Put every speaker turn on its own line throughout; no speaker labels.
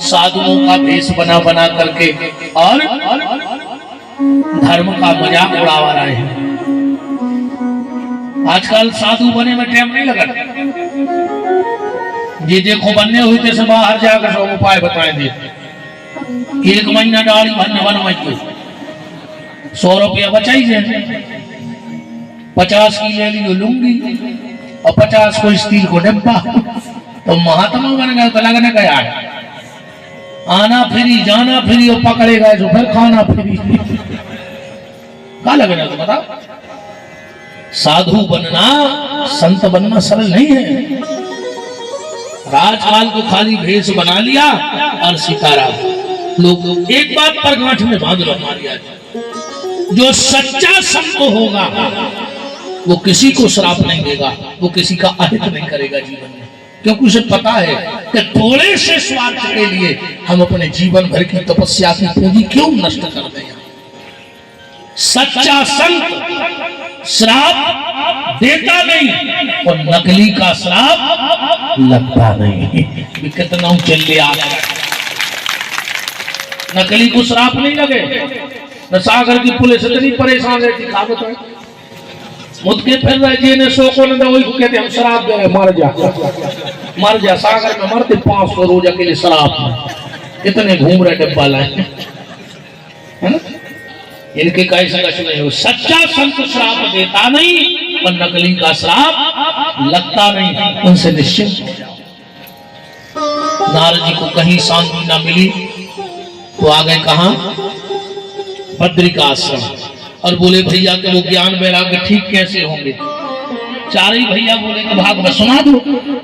साधुओं का भेष बना बना करके और धर्म का मजाक उड़ावा रहे हैं। आजकल साधु बने में टाइम नहीं लगा। ये देखो बनने हुई थे सब बाहर जाकर सब उपाय बताएंगे। 1 महीना डाली बनने बन मत 100 रुपया बचाइए, 50 की ले लियो लूंगी और 50 को स्टील को डब्बा। तो महात्मा बन गए तो लगने का यार आना फ्री जाना फ्री और पकड़ेगा जो फिर खाना फ्री। क्या लगेगा तो बताओ। साधु बनना संत बनना सरल नहीं है। राजकाल को खाली भेष बना लिया और सितारा। लोग एक बात पर गांठ में बांध लो हमारी आज, जो सच्चा संत होगा वो किसी को श्राप नहीं देगा, वो किसी का अहित नहीं करेगा जीवन में, क्योंकि उसे पता है कि थोड़े से स्वार्थ के लिए हम अपने जीवन भर की तपस्या की पूंजी क्यों नष्ट कर दें। सच्चा संत श्राप देता नहीं और नकली का श्राप लगता नहीं। कितना चल लिया, नकली को श्राप नहीं लगे। न सागर की पुलिस इतनी परेशान रहती, खा बताए मुझके फिर रहे जी ने 100 को वही कहते हम शराब दे रहे, मर जा। सागर में मरते 500 रोज अकेले शराब इतने घूम रहे डब्बा लाए, है ना। इनके कैसे नहीं हो। सच्चा संत श्राप देता नहीं और नकली का श्राप लगता नहीं, उनसे निश्चिंत हो जाओ। नारद जी को कहीं शांति ना मिली तो आ गए कहां, बद्रिका आश्रम, और बोले भैया के वो ज्ञान वैराग्य ठीक कैसे होंगे। चार ही भैया बोले कि भागवत सुना दो।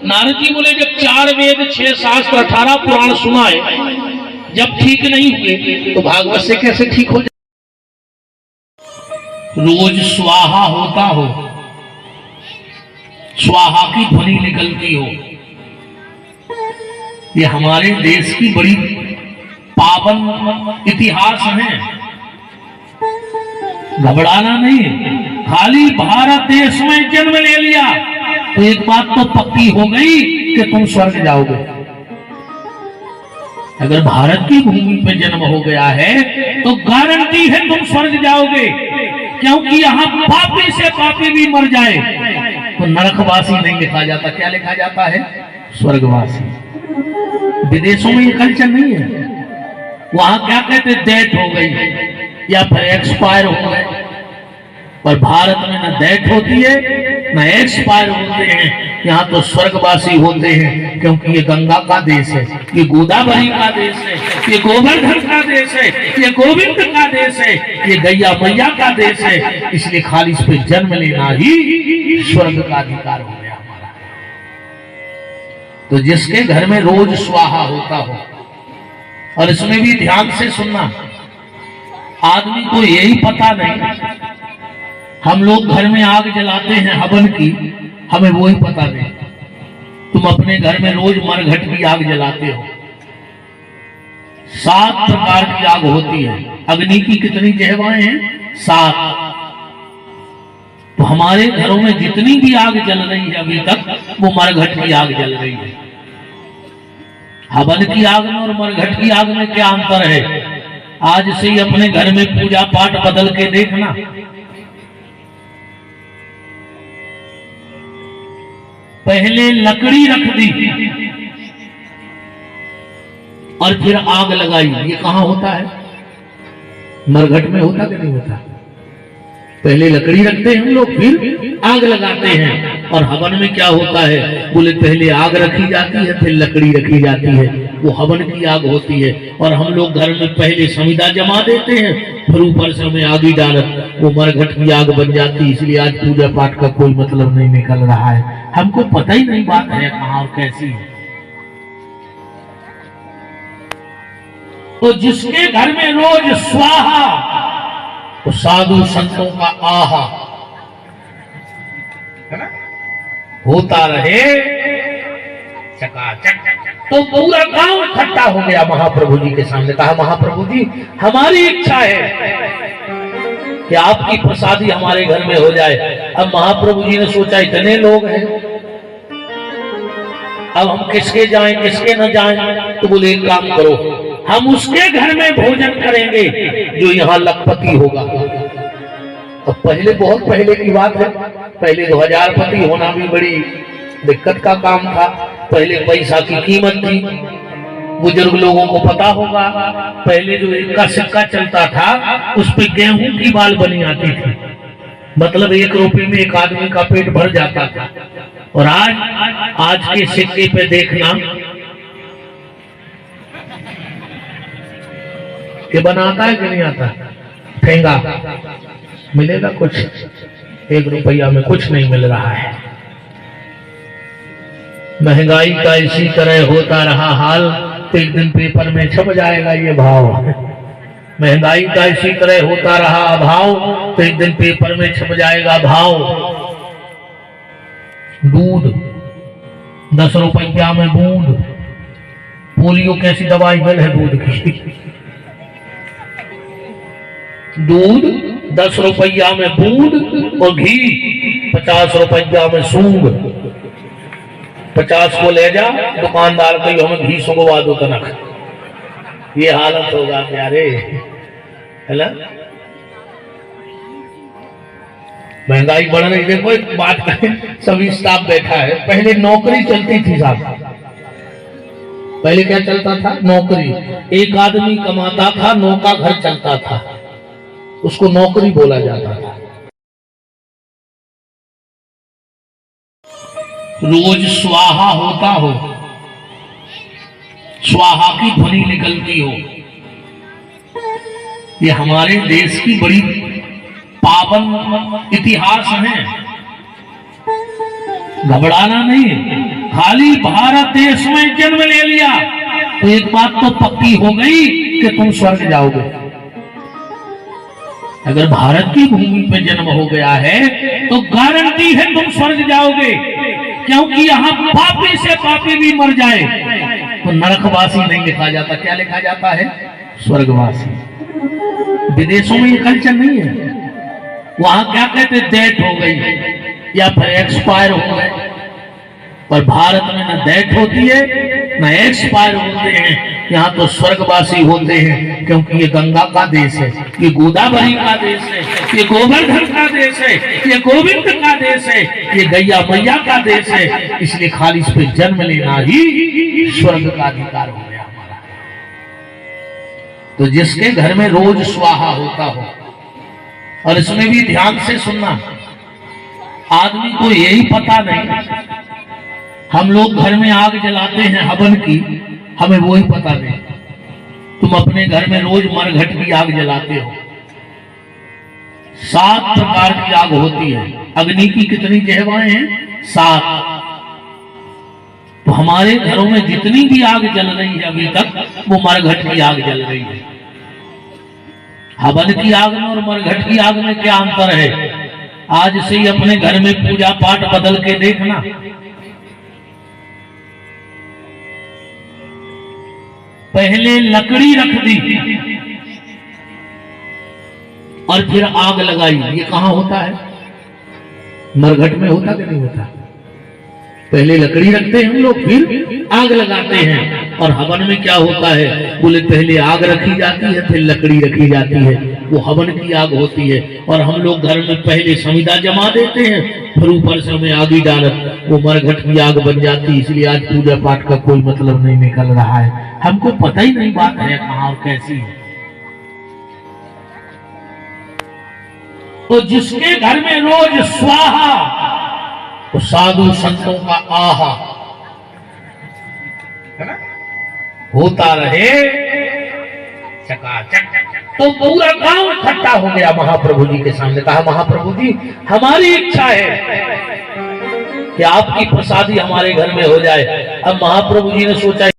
नारद जी बोले जब 4 वेद 6 शास्त्र 18 पुराण सुनाए जब ठीक नहीं हुए तो भागवत से कैसे ठीक हो जाए। रोज स्वाहा होता हो, स्वाहा की ध्वनि निकलती हो, ये हमारे देश की बड़ी पावन इतिहास है। घबराना नहीं, खाली भारत देश में जन्म ले लिया तो एक बात तो पक्की हो गई कि तुम स्वर्ग जाओगे। अगर भारत की भूमि पे जन्म हो गया है तो गारंटी है तुम स्वर्ग जाओगे, क्योंकि यहाँ पापी से पापी भी मर जाए तो नरकवासी नहीं लिखा जाता, क्या लिखा जाता है, स्वर्गवासी। विदेशों में ये कल्चर नहीं है। वहां क्या कहते, डेथ हो गई या फिर एक्सपायर हो गए, पर भारत में न डेथ होती है न एक्सपायर होते हैं। यहाँ तो स्वर्गवासी होते हैं, क्योंकि ये गंगा का देश है, ये गोदावरी का देश है, ये गोवर्धन का देश है, ये गोविंद का देश है, ये गैया मैया का देश है। इसलिए खाली इस पे जन्म लेना ही स्वर्ग का अधिकार हो गया हमारा। तो जिसके घर में रोज स्वाहा होता हो, और इसमें भी ध्यान से सुनना, आदमी को यही पता नहीं, हम लोग घर में आग जलाते हैं हवन की, हमें वो ही पता नहीं। तुम अपने घर में रोज मरघट की आग जलाते हो। 7 प्रकार की आग होती है। अग्नि की कितनी जिह्वाएं हैं, 7। तो हमारे घरों में जितनी भी आग जल रही है अभी तक, वो मरघट की आग जल रही है। हवन की आग में और मरघट की आग में क्या अंतर है, आज से ही अपने घर में पूजा पाठ बदल के देखना। पहले लकड़ी रख दी और फिर आग लगाई, ये कहां होता है, मरघट में होता कि नहीं होता। पहले लकड़ी रखते हैं हम लोग, फिर आग लगाते हैं। और हवन में क्या होता है, बोले पहले आग रखी जाती है फिर लकड़ी रखी जाती है, वो हवन की आग होती है। और हम लोग घर में पहले समिधा जमा देते हैं, फिर ऊपर से हमें आग ही डालत, वो मरघट की आग बन जाती है। इसलिए आज पूजा पाठ का कोई मतलब नहीं निकल रहा है, हमको पता ही नहीं बात है कहाँ और कैसी है। तो जिसके घर में रोज स्वाहा तो साधु संतों का आहा होता रहे चकाचक, तो पूरा गांव इकट्ठा हो गया महाप्रभु जी के सामने। कहा महाप्रभु जी हमारी इच्छा है कि आपकी प्रसादी हमारे घर में हो जाए। अब महाप्रभु जी ने सोचा इतने लोग हैं, अब हम किसके जाएं किसके न जाएं? तो बोले एक काम करो, हम उसके घर में भोजन करेंगे जो यहाँ लखपति होगा। अब पहले बहुत पहले की बात है, पहले 2000 होना भी बड़ी दिक्कत का काम था। पहले पैसा की कीमत थी, बुजुर्ग लोगों को पता होगा। पहले जो 1 का सिक्का चलता था उस पे गेहूं की बाल बनी आती थी, मतलब 1 रुपए में एक आदमी का पेट भर जाता था। और आज के सिक्के पे देखना कि बनाता है कि नहीं आता, ठेंगा मिलेगा कुछ, 1 रुपया में कुछ नहीं मिल रहा है। महंगाई का इसी तरह होता रहा हाल, तो एक दिन पेपर में छप जाएगा ये भाव। महंगाई का इसी तरह होता रहा अभाव, तो एक दिन पेपर में छप जाएगा भाव। दूध 10 रुपया में बूंद, पोलियो कैसी दवाई मिल है दूध की। दूध 10 रुपया में बूंद और घी 50 रुपया में सूंग। 50 को ले जा दुकानदार को, हमें घी सुंगवा दो तनक। ये हालत होगा प्यारे, है ना? महंगाई बढ़ रही। देखो एक बात करें, सभी स्टाफ बैठा है, पहले नौकरी चलती थी साहब। पहले क्या चलता था? नौकरी। एक आदमी कमाता था, 9 का घर चलता था, उसको नौकरी बोला जाता था। रोज स्वाहा होता हो, स्वाहा की ध्वनि निकलती हो, ये हमारे देश की बड़ी पावन इतिहास है। घबराना नहीं, खाली भारत देश में जन्म ले लिया तो एक बात तो पक्की हो गई कि तुम स्वर्ग जाओगे। अगर भारत की भूमि पे जन्म हो गया है तो गारंटी है तुम स्वर्ग जाओगे, क्योंकि यहाँ पापी से पापी भी मर जाए तो नरकवासी नहीं लिखा जाता। क्या लिखा जाता है? स्वर्गवासी। विदेशों में ये कल्चर नहीं है, वहां क्या कहते? डेथ हो गई या फिर एक्सपायर हो गए। पर भारत में न डेथ होती है न एक्सपायर होते हैं, यहाँ तो स्वर्गवासी होते हैं, क्योंकि ये गंगा का देश है, ये गोदावरी का देश है, ये गोवर्धन का देश है, ये गोविंद का देश है, ये गैया मैया का देश है। इसलिए खाली इस पे जन्म लेना ही स्वर्ग का अधिकार हो गया हमारा। तो जिसके घर में रोज स्वाहा होता हो, और इसमें भी ध्यान से सुनना, आदमी को यही पता नहीं, हम लोग घर में आग जलाते हैं हवन की, हमें वो ही पता नहीं। तुम अपने घर में रोज मरघट की आग जलाते हो। 7 प्रकार की आग होती है। अग्नि की कितनी जहवाएं हैं? 7। तो हमारे घरों में जितनी भी आग जल रही है अभी तक, वो मरघट की आग जल रही है। हवन की आग में और मरघट की आग में क्या अंतर है? आज से ही अपने घर में पूजा पाठ बदल के देखना। पहले लकड़ी रख दी और फिर आग लगाई। ये कहां होता है? मरघट में होता कि नहीं होता? पहले लकड़ी रखते हैं हम लोग, फिर आग लगाते हैं। और हवन में क्या होता है? बोले पहले आग रखी जाती है, फिर लकड़ी रखी जाती है, वो हवन की आग होती है। और हम लोग घर में पहले समिधा जमा देते हैं, फिर ऊपर से हमें आग ही डाल, वो मरघट की आग बन जाती है। इसलिए आज पूजा पाठ का कोई मतलब नहीं निकल रहा है, हमको पता ही नहीं बात है कहाँ और कैसी है। तो जिसके घर में रोज स्वाहा, तो साधु संतों का आहा, है ना, होता रहे चकाचक। तो पूरा गांव इकट्ठा हो गया महाप्रभु जी के सामने। कहा महाप्रभु जी, हमारी इच्छा है कि आपकी प्रसादी हमारे घर में हो जाए। अब महाप्रभु जी ने सोचा